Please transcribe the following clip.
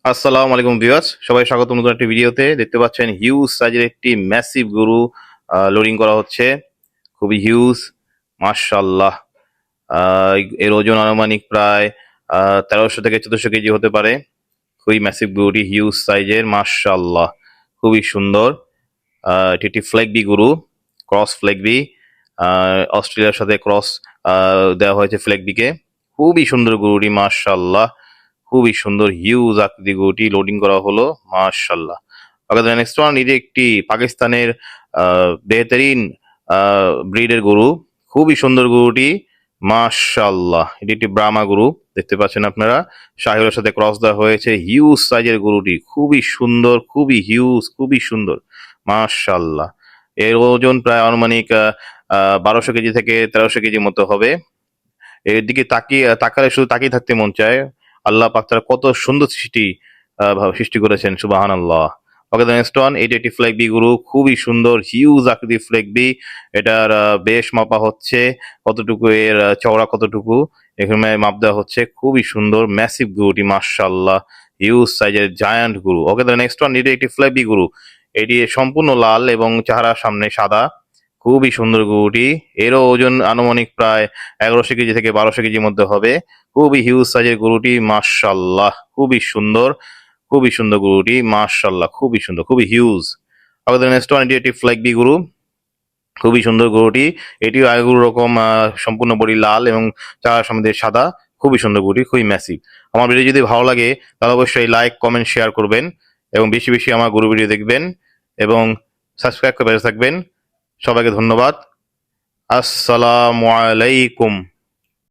আসসালামু আলাইকুম ভিউয়ার্স, সবাই স্বাগত নতুন একটি ভিডিওতে। দেখতে পাচ্ছেন হিউজ সাইজের একটি ম্যাসিভ গরু লোডিং করা হচ্ছে। খুবই হিউজ, মাশাআল্লাহ। এর ওজন আনুমানিক প্রায় 1300 থেকে 1400 কেজি হতে পারে। খুবই ম্যাসিভ গরুটি, হিউজ সাইজের, মাশাআল্লাহ, খুবই সুন্দর। এটি একটি ফ্ল্যাগবি গরু, ক্রস ফ্ল্যাগবি। অস্ট্রেলিয়ার সাথে ক্রস দেওয়া হয়েছে ফ্ল্যাগবিকে। খুবই সুন্দর গরুটি, মাশাআল্লাহ, খুবই সুন্দর হিউজ আকৃতি গরুটি লোডিং করা হলো, মাশাআল্লাহ। ওকে, নেক্সট ওয়ান, এটি একটি পাকিস্তানের বেহতরিন ব্রিডের গরু। খুবই সুন্দর গরুটি, মাশাআল্লাহ। এটি একটি ব্রাহ্মা গরু, দেখতে পাচ্ছেন আপনারা। শাহিওয়ালের সাথে ক্রস দেওয়া হয়েছে। হিউজ সাইজের গরুটি, খুবই সুন্দর, খুবই হিউজ, খুবই সুন্দর, মাশাআল্লাহ। এর ওজন প্রায় আনুমানিক 1200 কেজি থেকে 1300 কেজি মতো হবে। এর দিকে তাকালে শুধু তাকিয়ে থাকতে মন চায়। আল্লাহ পাক তারা কত সুন্দর সৃষ্টি করেছেন, সুবহানাল্লাহ। ওকে, নেক্সট ওয়ান, এটি একটি ফ্ল্যাগ বি গরু, খুবই সুন্দর হিউজ আকৃতির ফ্ল্যাগ বি। এটার বেশ মাপা হচ্ছে, কতটুকু এর চওড়া কতটুকু এখানে মাপ দেওয়া হচ্ছে। খুবই সুন্দর ম্যাসিভ গরুটি, মাশাআল্লাহ, হিউজ সাইজের জায়ান্ট গরু। ওকে, নেক্সট ওয়ান, এটি একটি ফ্ল্যাগ বি গরু। এটি সম্পূর্ণ লাল এবং চেহারা সামনে সাদা। খুবই সুন্দর গরুটি। এরও ওজন আনুমানিক প্রায় 1100 কেজি থেকে 1200 কেজির মধ্যে হবে। খুবই হিউজ সাইজের গরুটি, মাশাআল্লাহ, খুবই সুন্দর, খুবই সুন্দর গরুটি, মাশাআল্লাহ, খুবই সুন্দর, খুবই হিউজ। আমাদের নেক্সট ওয়ান, এটি একটি ফ্ল্যাগ বি গরু। খুবই সুন্দর গরুটি। এটিও আগের গরুর রকম সম্পূর্ণ বডি লাল এবং চার সমেত সাদা। খুবই সুন্দর গরুটি, খুবই ম্যাসিভ। আমার ভিডিও যদি ভালো লাগে তাহলে অবশ্যই লাইক, কমেন্ট, শেয়ার করবেন এবং বেশি বেশি আমার গরু ভিডিও দেখবেন এবং সাবস্ক্রাইব করে পাশে থাকবেন। সবাইকে ধন্যবাদ। আসসালামু আলাইকুম।